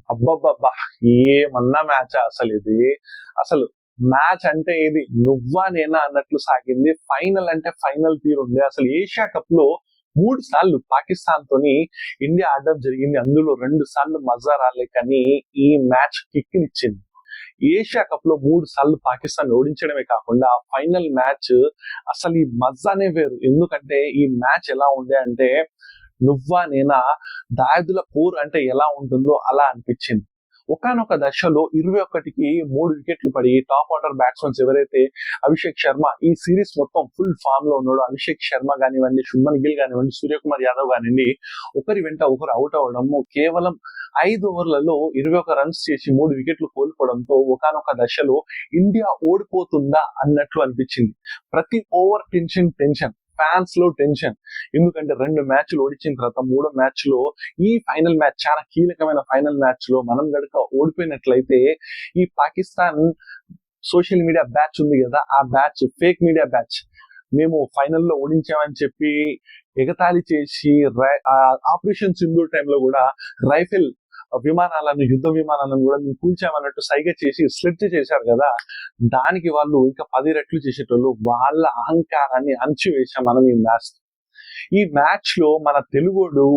అబ్బబ్బబ్బా! ఏమన్నా మ్యాచా అసలిది. అసలు మ్యాచ్ అంటే ఇది నువ్వా నేనా అన్నట్లు సాగింది. ఫైనల్ అంటే ఫైనల్ తీరుంది. అసలు ఏషియా కప్‌లో 3 సార్లు పాకిస్తాన్‌తోని ఇండియా ఆడడం జరిగింది. అందులో 2 సార్లు మజా రాలే కానీ ఈ మ్యాచ్ కిక్‌నిచ్చింది. ఏషియా కప్‌లో 3 సార్లు పాకిస్తాన్ ఓడించడమే కాకుండా ఫైనల్ మ్యాచ్ అసలు ఈ మజానే వేరు. ఎందుకంటే ఈ మ్యాచ్ ఎలా ఉండే అంటే నువ్వా నేనా దాయాదుల పోరు అంటే ఎలా ఉంటుందో అలా అనిపించింది. ఒకానొక దశలో 21కి 3 వికెట్లు పడి టాప్ ఆర్డర్ బ్యాట్స్మెన్స్ ఎవరైతే అభిషేక్ శర్మ ఈ సిరీస్ మొత్తం ఫుల్ ఫామ్ లో ఉన్నాడు. అభిషేక్ శర్మ కానివ్వండి, శుభ్మన్ గిల్ కానివ్వండి, సూర్యకుమార్ యాదవ్ కానివ్వండి, ఒకరి వెంట ఒకరు అవుట్ అవ్వడము కేవలం 5 ఓవర్లలో 21 రన్స్ చేసి 3 వికెట్లు కోల్పోవడంతో ఒకానొక దశలో ఇండియా ఓడిపోతుందా అన్నట్లు అనిపించింది. ప్రతి ఓవర్ టెన్షన్ ఫ్యాన్స్ లో టెన్షన్. ఎందుకంటే 2 మ్యాచ్లు ఓడించిన తర్వాత 3వ మ్యాచ్ లో ఈ ఫైనల్ మ్యాచ్ చాలా కీలకమైన ఫైనల్ మ్యాచ్ లో మనం గనుక ఓడిపోయినట్లయితే ఈ పాకిస్తాన్ సోషల్ మీడియా బ్యాచ్ ఉంది కదా, ఆ బ్యాచ్ ఫేక్ మీడియా బ్యాచ్ మేము ఫైనల్లో ఓడించామని చెప్పి ఎగతాళి చేసి ఆపరేషన్ సింధూర్ టైంలో కూడా రైఫిల్ విమానాలను యుద్ధ విమానాలను కూడా మేము కూల్చామన్నట్టు సైగ చేసి స్లెడ్జ్ చేశారు కదా, దానికి వాళ్ళు ఇంకా 10 రెట్లు చేసేటోళ్ళు. వాళ్ళ అహంకారాన్ని అణచివేశాం మనం ఈ మ్యాచ్ లో మన తెలుగుడు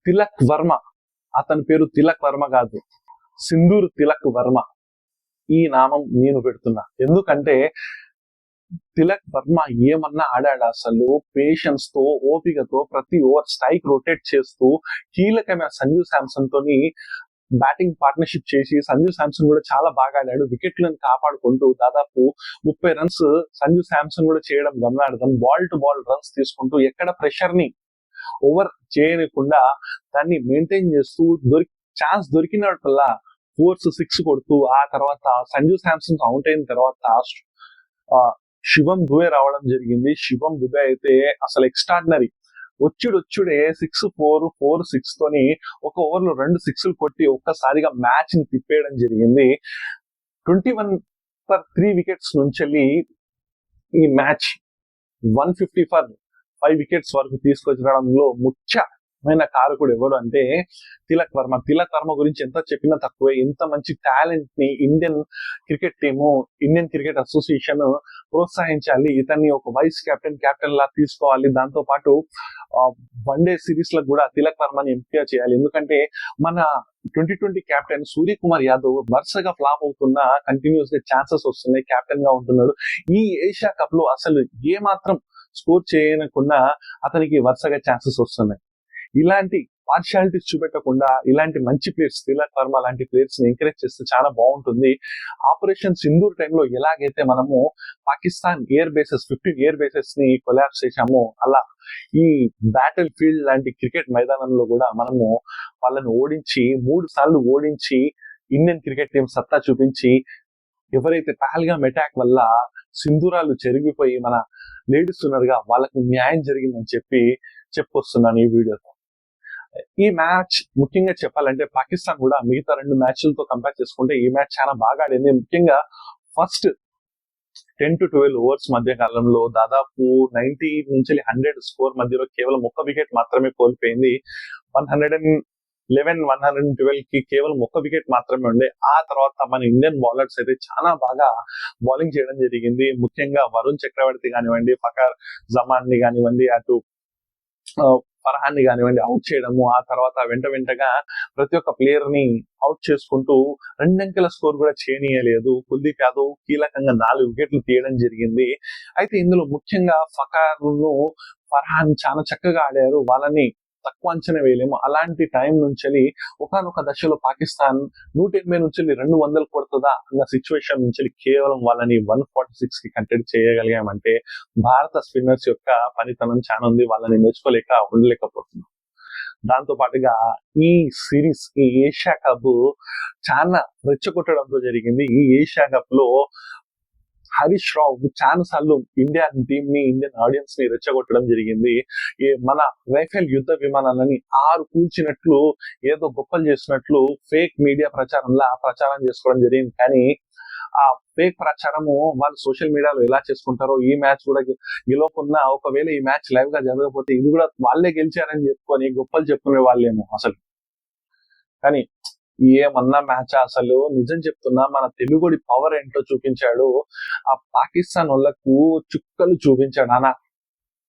తిలక్ వర్మ, అతని పేరు తిలక్ వర్మ కాదు, సింధూర్ తిలక్ వర్మ. ఈ నామం నేను పెడుతున్నా ఎందుకంటే తిలక్ వర్మ ఏమన్నా ఆడాడు. అసలు పేషెన్స్ తో ఓపికతో ప్రతి ఓవర్ స్ట్రైక్ రొటేట్ చేస్తూ కీలకమైన సంజు శాంసన్ తోని బ్యాటింగ్ పార్ట్నర్షిప్ చేసి సంజు శాంసన్ కూడా చాలా బాగా ఆడాడు. వికెట్లను కాపాడుకుంటూ దాదాపు 30 రన్స్ సంజు శాంసన్ కూడా చేయడం గమనార్థం. బాల్ టు బాల్ రన్స్ తీసుకుంటూ ఎక్కడ ప్రెషర్ ని ఓవర్ చేయకుండా దాన్ని మెయింటైన్ చేస్తూ ఛాన్స్ దొరికినట్లా 4, 6 కొడుతూ ఆ తర్వాత సంజు శాంసన్ అవుట్ అయిన తర్వాత శివం దుబే రావడం జరిగింది. శివం దుబే అయితే అసలు ఎక్స్ట్రాడినరీ వచ్చుడే 6-4, 4-6 తోని ఒక ఓవర్ లో 2 6లు కొట్టి ఒక్కసారిగా మ్యాచ్ ని తిప్పేయడం జరిగింది. 21 ఫర్ 3 వికెట్స్ నుంచి ఈ మ్యాచ్ 150 ఫర్ 5 వికెట్స్ వరకు తీసుకొచ్చడంలో ముఖ్యమైన కారకుడు ఎవరు అంటే తిలక్ వర్మ. తిలక్ వర్మ గురించి ఎంత చెప్పినా తక్కువే. ఇంత మంచి టాలెంట్ ని Indian cricket team, Indian cricket association ప్రోత్సహించాలి. ఇతన్ని ఒక వైస్ కెప్టెన్ లా తీసుకోవాలి. దాంతో పాటు వన్డే సిరీస్ లకు కూడా తిలక్ వర్మని ఎంపిక చేయాలి. ఎందుకంటే మన 2020 కెప్టెన్ సూర్యకుమార్ యాదవ్ వరుసగా ఫ్లాప్ అవుతున్నా కంటిన్యూస్ గా ఛాన్సెస్ వస్తున్నాయి, కెప్టెన్ గా ఉంటున్నాడు. ఈ ఏషియా కప్ లో అసలు ఏ మాత్రం స్కోర్ చేయకుండా అతనికి వరుసగా ఛాన్సెస్ వస్తున్నాయి. ఇలాంటి పార్షియాలిటీస్ చూపెట్టకుండా ఇలాంటి మంచి ప్లేయర్స్, తిలక్ వర్మ లాంటి ప్లేయర్స్ ని ఎంకరేజ్ చేస్తే చాలా బాగుంటుంది. ఆపరేషన్ సింధూర్ టైంలో ఎలాగైతే మనము Pakistan air bases 15 air bases ని కొలాప్స్ చేశామో, అలా ఈ బ్యాటిల్ ఫీల్డ్ లాంటి క్రికెట్ మైదానంలో కూడా మనము వాళ్ళని ఓడించి 3 సార్లు ఓడించి ఇండియన్ క్రికెట్ టీం సత్తా చూపించి ఎవరైతే పహల్గామ్ అటాక్ వల్ల సింధూరాలు చెరిగిపోయి మన లేడీస్ ఉన్నారుగా వాళ్ళకు న్యాయం జరిగిందని చెప్పొస్తున్నాను ఈ వీడియోతో. ఈ మ్యాచ్ ముఖ్యంగా చెప్పాలంటే పాకిస్తాన్ కూడా మిగతా 2 మ్యాచ్లతో కంపేర్ చేసుకుంటే ఈ మ్యాచ్ చాలా బాగా ఆడింది. ముఖ్యంగా ఫస్ట్ 10 to 12 ఓవర్స్ మధ్య కాలంలో దాదాపు 90 నుంచి 100 స్కోర్ మధ్యలో కేవలం 1 వికెట్ మాత్రమే కోల్పోయింది. 111, 112 కి కేవలం 1 వికెట్ మాత్రమే ఉండే. ఆ తర్వాత మన ఇండియన్ బౌలర్స్ అయితే చాలా బాగా బౌలింగ్ చేయడం జరిగింది. ముఖ్యంగా వరుణ్ చక్రవర్తి కానివ్వండి, ఫకర్ జమాన్ ని కానివ్వండి, అటు ఫర్హాన్ ని కానివ్వండి అవుట్ చేయడము, ఆ తర్వాత వెంటగా ప్రతి ఒక్క ప్లేయర్ ని అవుట్ చేసుకుంటూ 2 అంకెల స్కోర్ కూడా చేయనీయలేదు. కుల్దీప్ యాదవ్ కీలకంగా 4 వికెట్లు తీయడం జరిగింది. అయితే ఇందులో ముఖ్యంగా ఫకర్ ను ఫర్హాన్ చాలా చక్కగా ఆడారు. వాళ్ళని తక్కువ అంచనా వేయలేము. అలాంటి టైం నుంచి ఒకనొక దశలో పాకిస్తాన్ 180 నుంచి 200 కొడుతుందా అన్న సిచ్యువేషన్ నుంచి కేవలం వాళ్ళని 146 కి కంటెంట్ చేయగలిగామంటే భారత స్పిన్నర్స్ యొక్క పనితనం చాలా ఉంది. వాళ్ళని ఉండలేకపోతున్నాం. దాంతో పాటుగా ఈ సిరీస్, ఈ ఏషియా కప్ చాలా రెచ్చగొట్టడంతో జరిగింది. ఈ ఏషియా కప్ లో హరీష్ రావు చాలా సార్లు ఇండియన్ టీమ్ ని, ఇండియన్ ఆడియన్స్ ని రెచ్చగొట్టడం జరిగింది. మన రైఫిల్ యుద్ధ విమానాలని 6 కూల్చినట్లు, ఏదో గొప్పలు చేసినట్లు ఫేక్ మీడియా ప్రచారం చేసుకోవడం జరిగింది. కానీ ఆ ఫేక్ ప్రచారము వాళ్ళు సోషల్ మీడియాలో ఎలా చేసుకుంటారో ఈ మ్యాచ్ కూడా గెలవకున్నా ఒకవేళ ఈ మ్యాచ్ లైవ్ గా జరగకపోతే ఇది కూడా వాళ్ళే గెలిచారని చెప్పుకొని గొప్పలు చెప్పుకునే వాళ్ళేమో అసలు కానీ ఏమన్నా మ్యాచ్ అసలు నిజం చెప్తున్నా మన తెలుగుడి పవర్ ఏంటో చూపించాడు. ఆ పాకిస్తాన్ వాళ్ళకు చుక్కలు చూపించాడు అన్న,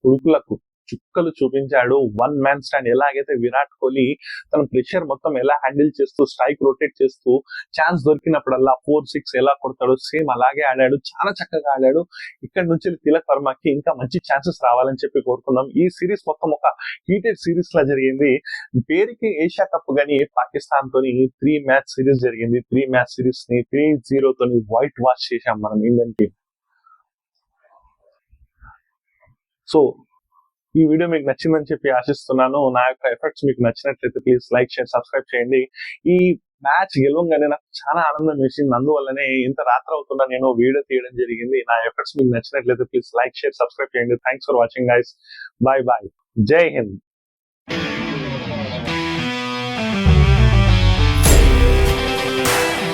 ఉడుకులకు చుక్కలు చూపించాడు. వన్ మ్యాన్ స్టాండ్ ఎలాగైతే విరాట్ కోహ్లీ తన ప్రెషర్ మొత్తం ఎలా హ్యాండిల్ చేస్తూ స్ట్రైక్ రొటేట్ చేస్తూ ఛాన్స్ దొరికినప్పుడల్లా 4-6 ఎలా కొడతాడు సేమ్ అలాగే ఆడాడు. చాలా చక్కగా ఆడాడు. ఇక్కడ నుంచి తిలక్ వర్మకి ఇంకా మంచి ఛాన్సెస్ రావాలని చెప్పి కోరుకుందాం. ఈ సిరీస్ మొత్తం ఒక హీటెడ్ సిరీస్ లా జరిగింది. పేరుకి ఏషియా కప్ గానీ పాకిస్తాన్ తోని 3 మ్యాచ్ సిరీస్ జరిగింది. 3 మ్యాచ్ సిరీస్ ని 3-0 తోని వైట్ వాష్ చేశాం మనం ఇండియన్ టీం. సో ఈ వీడియో మీకు నచ్చిందని చెప్పి ఆశిస్తున్నాను. నా యొక్క ఎఫర్ట్స్ మీకు నచ్చినట్లయితే ప్లీజ్ లైక్, షేర్, సబ్స్క్రైబ్ చేయండి. ఈ మ్యాచ్ గెలవగానే నాకు చాలా ఆనందం వేసింది. అందువల్లనే ఇంత రాత్రి అవుతున్నా నేను వీడియో తీయడం జరిగింది. నా ఎఫర్ట్స్ మీకు నచ్చినట్లయితే ప్లీజ్ లైక్, షేర్, సబ్స్క్రైబ్ చేయండి. Thanks for watching guys. Bye bye. జై హింద్.